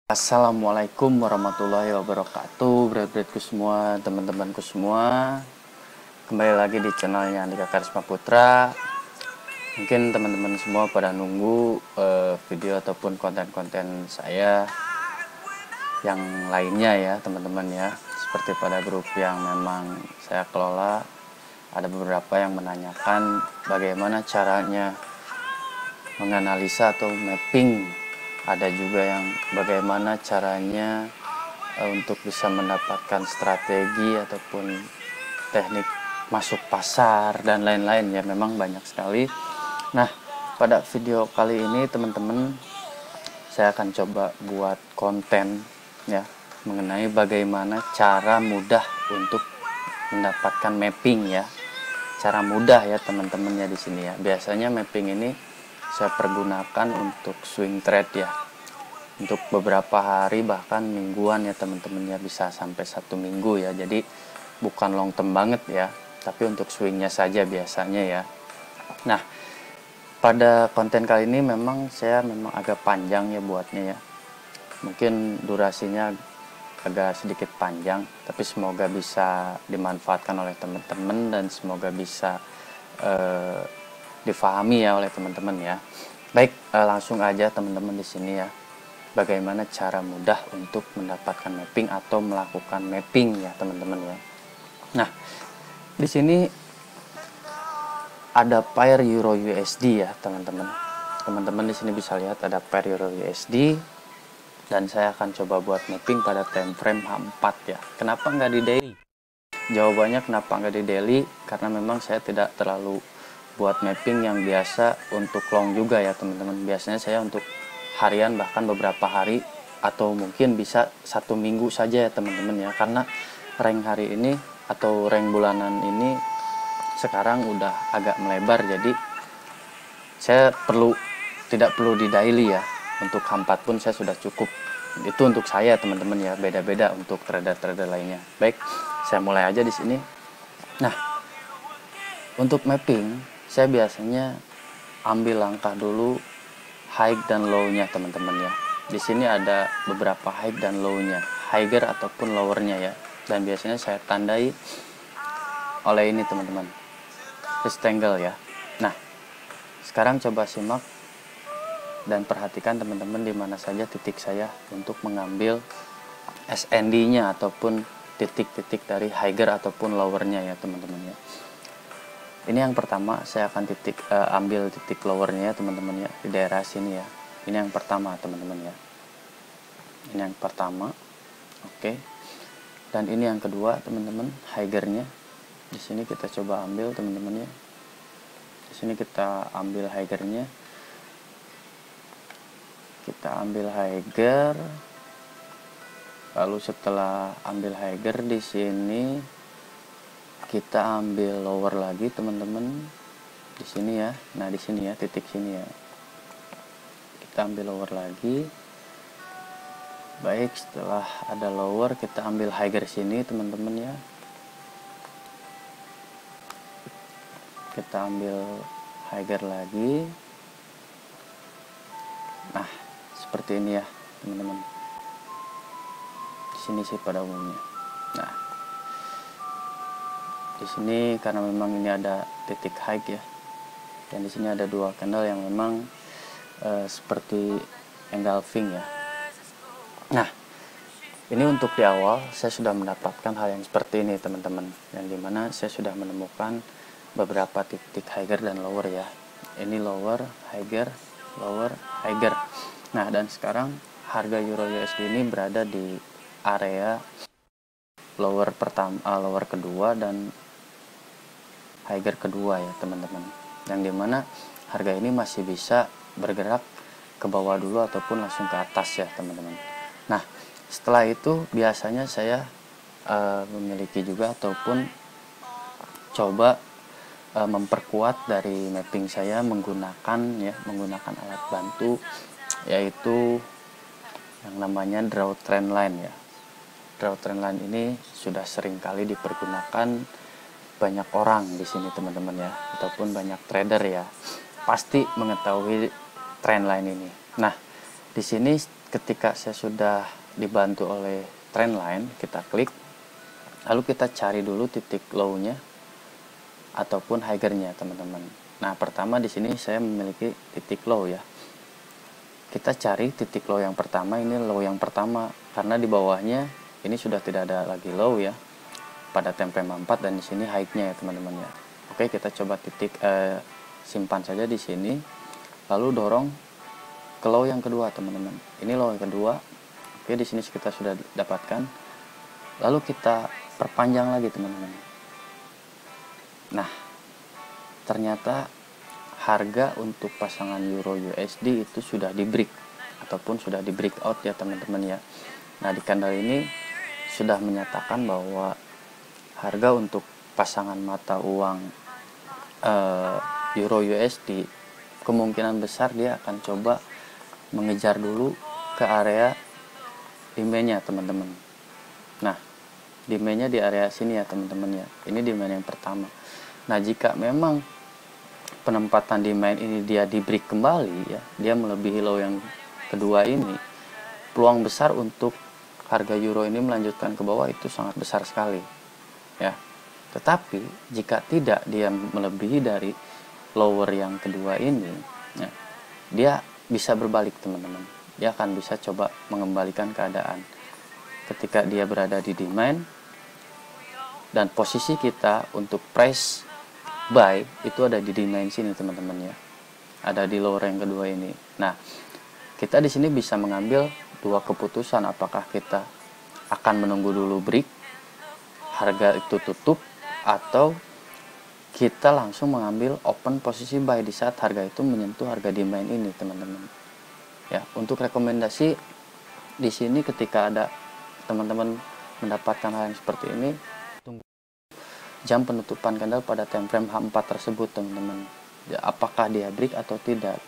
Assalamualaikum warahmatullahi wabarakatuh, berat-beratku semua, teman-temanku semua. Kembali lagi di channelnya Andika Karisma Putra. Mungkin teman-teman semua pada nunggu video ataupun konten-konten saya yang lainnya ya teman-teman ya. Seperti pada grup yang memang saya kelola, ada beberapa yang menanyakan bagaimana caranya menganalisa atau mapping. Ada juga yang bagaimana caranya untuk bisa mendapatkan strategi ataupun teknik masuk pasar dan lain-lain ya, memang banyak sekali. Nah, pada video kali ini teman-teman saya akan coba buat konten ya mengenai bagaimana cara mudah untuk mendapatkan mapping ya. Cara mudah ya teman-teman ya di sini ya. Biasanya mapping ini saya pergunakan untuk swing trade ya, untuk beberapa hari bahkan mingguan ya teman-teman ya, bisa sampai 1 minggu ya. Jadi bukan long term banget ya, tapi untuk swingnya saja biasanya ya. Nah, pada konten kali ini memang saya agak panjang ya buatnya ya, mungkin durasinya agak sedikit panjang, tapi semoga bisa dimanfaatkan oleh teman-teman dan semoga bisa difahami ya oleh teman-teman ya. Baik, langsung aja teman-teman di sini ya. Bagaimana cara mudah untuk mendapatkan mapping atau melakukan mapping ya teman-teman ya. Nah, di sini ada pair Euro USD ya teman-teman. Teman-teman di sini bisa lihat ada pair Euro USD dan saya akan coba buat mapping pada time frame H4 ya. Kenapa nggak di daily? Jawabannya kenapa nggak di daily? Karena memang saya tidak terlalu buat mapping yang biasa untuk long juga ya teman-teman. Biasanya saya untuk harian bahkan beberapa hari atau mungkin bisa 1 minggu saja ya teman-teman ya, karena rank hari ini atau rank bulanan ini sekarang udah agak melebar, jadi saya tidak perlu di daily ya. Untuk H4 pun saya sudah cukup. Itu untuk saya teman-teman ya, beda-beda untuk trader-trader lainnya. Baik, saya mulai aja di sini. Nah, untuk mapping saya biasanya ambil langkah dulu high dan low-nya teman-teman ya. Di sini ada beberapa high dan low-nya, higher ataupun lower-nya ya. Dan biasanya saya tandai oleh ini teman-teman, rectangle ya. Nah, sekarang coba simak dan perhatikan teman-teman di mana saja titik saya untuk mengambil SND-nya ataupun titik-titik dari higher ataupun lower-nya ya teman-teman ya. Ini yang pertama, saya akan ambil titik lowernya ya teman-teman ya, di daerah sini ya. Ini yang pertama teman-teman ya. Ini yang pertama. Oke. Dan ini yang kedua teman-teman, higher-nya. Di sini kita coba ambil teman-teman ya. Di sini kita ambil higher-nya. Kita ambil higher. Lalu setelah ambil higher di sini kita ambil lower lagi teman-teman di sini ya. Nah di sini ya, titik sini ya, kita ambil lower lagi. Baik, setelah ada lower kita ambil higher sini teman-teman ya, kita ambil higher lagi. Nah seperti ini ya teman-teman, di sini sih pada umumnya. Nah di sini karena memang ini ada titik high ya, dan di sini ada dua candle yang memang seperti engulfing ya. Nah ini untuk di awal saya sudah mendapatkan hal yang seperti ini teman-teman, yang dimana saya sudah menemukan beberapa titik higher dan lower ya. Ini lower, higher, lower, higher. Nah dan sekarang harga Euro USD ini berada di area lower pertama, lower kedua dan higher kedua ya teman-teman, yang dimana harga ini masih bisa bergerak ke bawah dulu ataupun langsung ke atas ya teman-teman. Nah setelah itu biasanya saya memiliki juga ataupun coba memperkuat dari mapping saya menggunakan alat bantu, yaitu yang namanya draw trend line ya. Draw trend line ini sudah sering kali dipergunakan banyak orang di sini teman-teman ya, ataupun banyak trader ya, pasti mengetahui trend line ini. Nah di sini ketika saya sudah dibantu oleh trendline, kita klik, lalu kita cari dulu titik low-nya ataupun higher-nya teman-teman. Nah, pertama di sini saya memiliki titik low ya. Kita cari titik low yang pertama, ini low yang pertama karena di bawahnya ini sudah tidak ada lagi low ya pada time frame 4, dan di sini high-nya ya teman-teman ya. Oke, kita coba simpan saja di sini, lalu dorong ke low yang kedua teman-teman. Ini low yang kedua. Oke, di sini kita sudah dapatkan. Lalu kita perpanjang lagi teman-teman. Nah, ternyata harga untuk pasangan Euro USD itu sudah di break ataupun sudah di breakout ya teman-teman ya. Nah, di candle ini sudah menyatakan bahwa harga untuk pasangan mata uang Euro USD kemungkinan besar dia akan coba mengejar dulu ke area demand-nya teman-teman. Nah, demand-nya di area sini ya teman-teman ya. Ini demand yang pertama. Nah, jika memang penempatan demand ini dia di break kembali ya, dia melebihi low yang kedua ini, peluang besar untuk harga euro ini melanjutkan ke bawah itu sangat besar sekali ya. Tetapi jika tidak dia melebihi dari lower yang kedua ini ya, dia bisa berbalik teman-teman. Dia akan bisa coba mengembalikan keadaan ketika dia berada di demand, dan posisi kita untuk price buy itu ada di demand sini teman-teman ya, ada di lower yang kedua ini. Nah, kita di sini bisa mengambil dua keputusan, apakah kita akan menunggu dulu break harga itu tutup, atau kita langsung mengambil open posisi buy di saat harga itu menyentuh harga demand ini teman-teman ya. Untuk rekomendasi di sini ketika ada teman-teman mendapatkan hal yang seperti ini, tunggu jam penutupan candle pada time frame H4 tersebut teman-teman ya, apakah dia break atau tidak.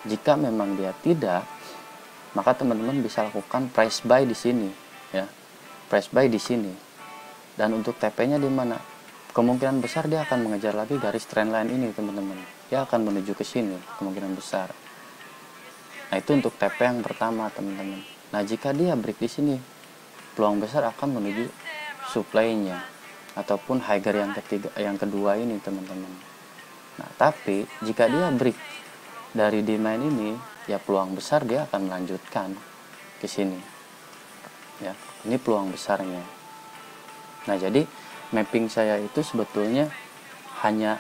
Jika memang dia tidak, maka teman-teman bisa lakukan price buy di sini ya, price buy di sini. Dan untuk TP-nya di mana? Kemungkinan besar dia akan mengejar lagi garis trendline ini teman-teman. Dia akan menuju ke sini kemungkinan besar. Nah, itu untuk TP yang pertama teman-teman. Nah, jika dia break di sini, peluang besar akan menuju supply-nya ataupun higher yang kedua ini teman-teman. Nah, tapi jika dia break dari demand ini, ya peluang besar dia akan melanjutkan ke sini. Ya, ini peluang besarnya. Nah, jadi mapping saya itu sebetulnya hanya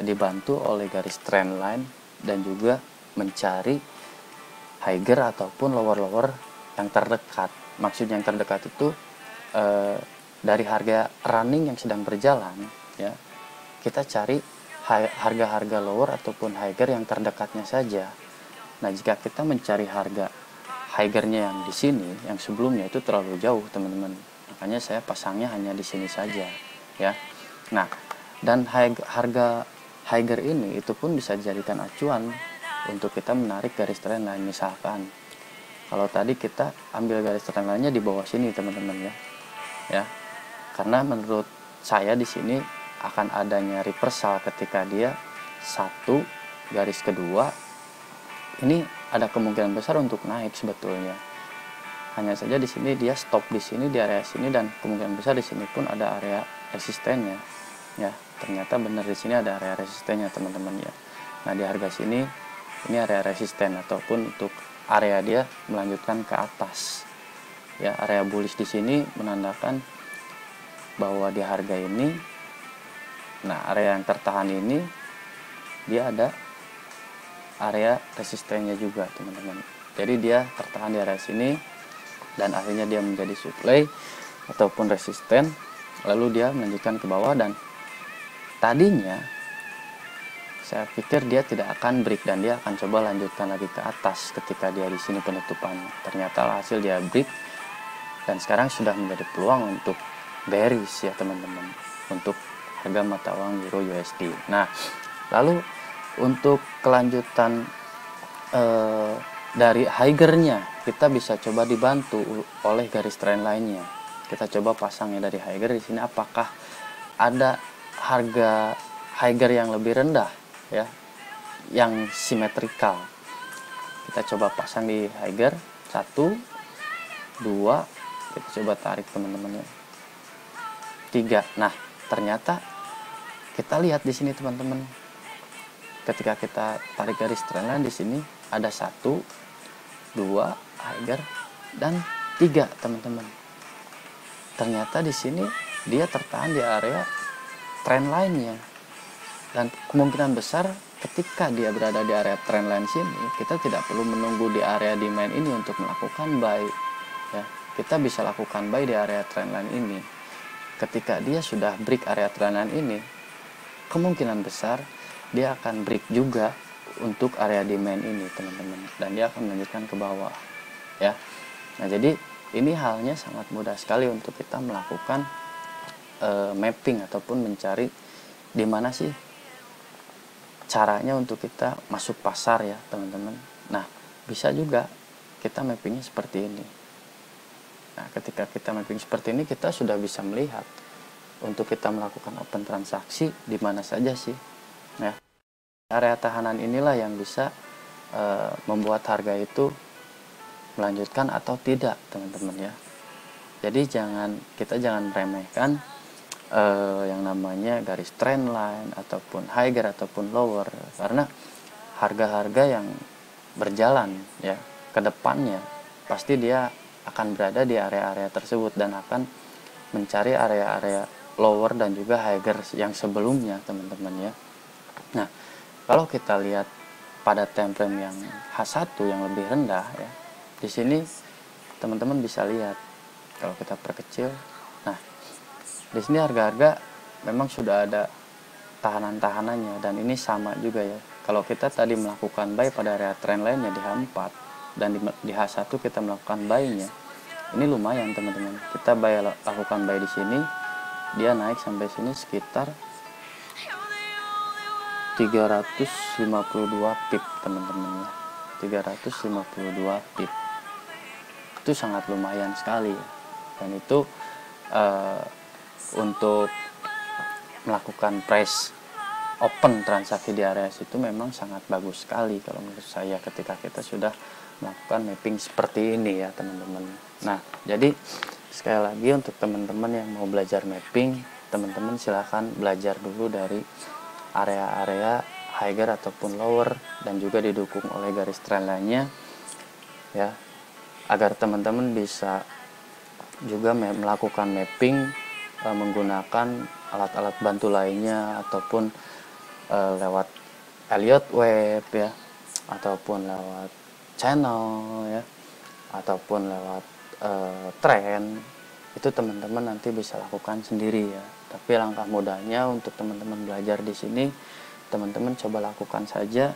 dibantu oleh garis trendline dan juga mencari higher ataupun lower yang terdekat. Maksudnya yang terdekat itu dari harga running yang sedang berjalan ya, kita cari harga-harga lower ataupun higher yang terdekatnya saja. Nah, jika kita mencari harga higher-nya yang di sini, yang sebelumnya itu terlalu jauh teman-teman, makanya saya pasangnya hanya di sini saja ya. Nah, dan harga higher ini itu pun bisa dijadikan acuan untuk kita menarik garis trendline. Misalkan kalau tadi kita ambil garis trendline-nya di bawah sini teman-teman ya, karena menurut saya di sini akan adanya reversal ketika dia satu garis kedua ini ada kemungkinan besar untuk naik sebetulnya. Hanya saja di sini dia stop di sini di area sini, dan kemungkinan besar di sini pun ada area resistennya ya. Ternyata benar di sini ada area resistennya teman-teman ya. Nah, di harga sini ini area resisten ataupun untuk area dia melanjutkan ke atas ya. Area bullish di sini menandakan bahwa di harga ini, nah area yang tertahan ini dia ada area resistennya juga teman-teman. Jadi dia tertahan di area sini dan akhirnya dia menjadi supply ataupun resisten, lalu dia melanjutkan ke bawah. Dan tadinya saya pikir dia tidak akan break dan dia akan coba lanjutkan lagi ke atas ketika dia di sini penutupannya. Ternyata hasil dia break dan sekarang sudah menjadi peluang untuk bearish ya teman-teman untuk harga mata uang Euro USD. Nah, lalu untuk kelanjutan dari higher-nya kita bisa coba dibantu oleh garis trend lainnya. Kita coba pasangnya dari higher di sini, apakah ada harga higher yang lebih rendah ya, yang simetrikal. Kita coba pasang di higher, 1, 2, kita coba tarik teman-teman ya, 3. Nah, ternyata kita lihat di sini teman-teman, ketika kita tarik garis trendline di sini ada 1, 2 higher dan 3 teman-teman. Ternyata di sini dia tertahan di area trendline-nya, dan kemungkinan besar ketika dia berada di area trendline sini, kita tidak perlu menunggu di area demand ini untuk melakukan buy ya. Kita bisa lakukan buy di area trendline ini. Ketika dia sudah break area trendline ini, kemungkinan besar dia akan break juga untuk area demand ini teman-teman, dan dia akan melanjutkan ke bawah ya. Nah, jadi ini halnya sangat mudah sekali untuk kita melakukan mapping ataupun mencari di mana sih caranya untuk kita masuk pasar ya teman-teman. Nah, bisa juga kita mappingnya seperti ini. Nah, ketika kita mapping seperti ini, kita sudah bisa melihat untuk kita melakukan open transaksi di mana saja sih ya. Area tahanan inilah yang bisa membuat harga itu melanjutkan atau tidak teman-teman ya. Jadi kita jangan meremehkan yang namanya garis trendline ataupun higher ataupun lower, karena harga-harga yang berjalan ya ke depannya pasti dia akan berada di area-area tersebut dan akan mencari area-area lower dan juga higher yang sebelumnya teman-teman ya. Nah, kalau kita lihat pada time frame yang H1 yang lebih rendah ya, di sini teman-teman bisa lihat kalau kita perkecil. Nah, di sini harga-harga memang sudah ada tahanan-tahanannya, dan ini sama juga ya. Kalau kita tadi melakukan buy pada area trendline-nya di H4 dan di H1 kita melakukan buy-nya, ini lumayan teman-teman. Kita lakukan buy di sini, dia naik sampai sini sekitar 352 pip teman-teman ya. 352 pip. Itu sangat lumayan sekali ya. Dan itu untuk melakukan price open transaksi di area situ memang sangat bagus sekali kalau menurut saya, ketika kita sudah melakukan mapping seperti ini ya teman-teman. Nah, jadi sekali lagi untuk teman-teman yang mau belajar mapping, teman-teman silahkan belajar dulu dari area-area higher ataupun lower dan juga didukung oleh garis trendline-nya ya, agar teman-teman bisa juga melakukan mapping menggunakan alat-alat bantu lainnya, ataupun lewat Elliott Wave ya, ataupun lewat channel ya, ataupun lewat trend. Itu teman-teman nanti bisa lakukan sendiri ya. Tapi langkah mudahnya untuk teman-teman belajar di sini, teman-teman coba lakukan saja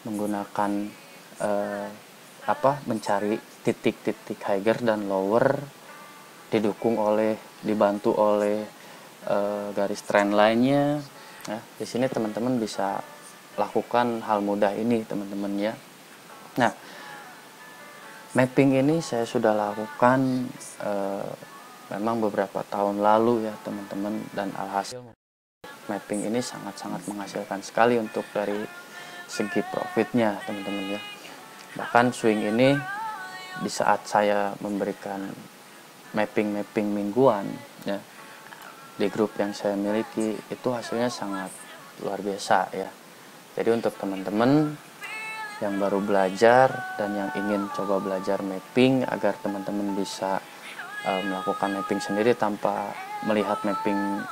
menggunakan mencari titik-titik higher dan lower, dibantu oleh garis trend lainnya ya. Di sini teman-teman bisa lakukan hal mudah ini teman-teman ya. Nah, mapping ini saya sudah lakukan memang beberapa tahun lalu ya teman-teman, dan alhasil mapping ini sangat-sangat menghasilkan sekali untuk dari segi profitnya teman-teman ya. Bahkan swing ini di saat saya memberikan mapping mingguan ya di grup yang saya miliki, itu hasilnya sangat luar biasa ya. Jadi untuk teman-teman yang baru belajar dan yang ingin coba belajar mapping agar teman-teman bisa melakukan mapping sendiri tanpa melihat mapping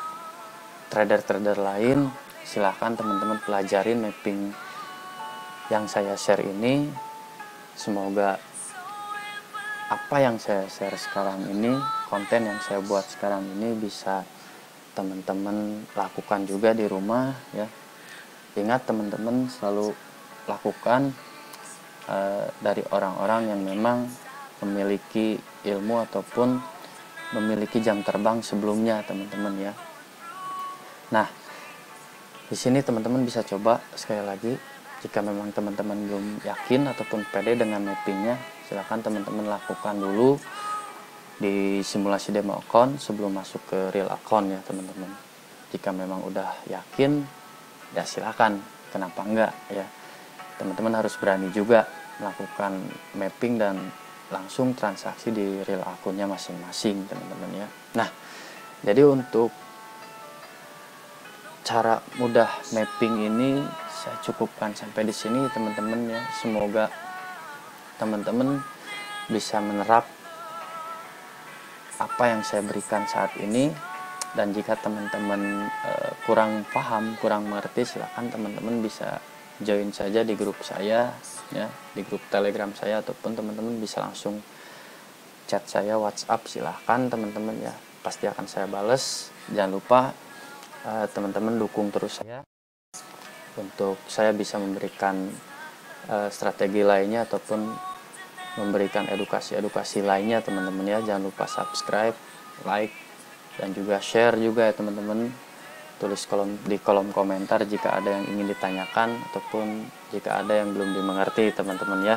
trader-trader lain, silahkan teman-teman pelajarin mapping yang saya share ini. Semoga apa yang saya share sekarang ini, konten yang saya buat sekarang ini, bisa teman-teman lakukan juga di rumah ya. Ingat teman-teman selalu lakukan dari orang-orang yang memang memiliki ilmu ataupun memiliki jam terbang sebelumnya teman-teman ya. Nah, di sini teman-teman bisa coba sekali lagi. Jika memang teman-teman belum yakin ataupun pede dengan mappingnya, silahkan teman-teman lakukan dulu di simulasi demo account sebelum masuk ke real account ya teman-teman. Jika memang udah yakin, ya silahkan, kenapa enggak ya. Teman-teman harus berani juga melakukan mapping dan langsung transaksi di real akunnya masing-masing, teman-teman ya. Nah, jadi untuk cara mudah mapping ini saya cukupkan sampai di sini, teman-teman ya. Semoga teman-teman bisa menerap apa yang saya berikan saat ini, dan jika teman-teman kurang paham, kurang mengerti, silahkan teman-teman bisa join saja di grup saya ya, di grup Telegram saya, ataupun teman-teman bisa langsung chat saya WhatsApp, silahkan teman-teman ya, pasti akan saya bales. Jangan lupa teman-teman dukung terus saya untuk saya bisa memberikan strategi lainnya ataupun memberikan edukasi lainnya, teman-teman ya. Jangan lupa subscribe, like, dan juga share juga ya teman-teman. Tulis di kolom komentar jika ada yang ingin ditanyakan ataupun jika ada yang belum dimengerti, teman-teman ya.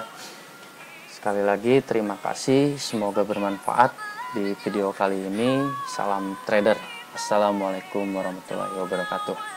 Sekali lagi terima kasih, semoga bermanfaat di video kali ini. Salam trader. Assalamualaikum warahmatullahi wabarakatuh.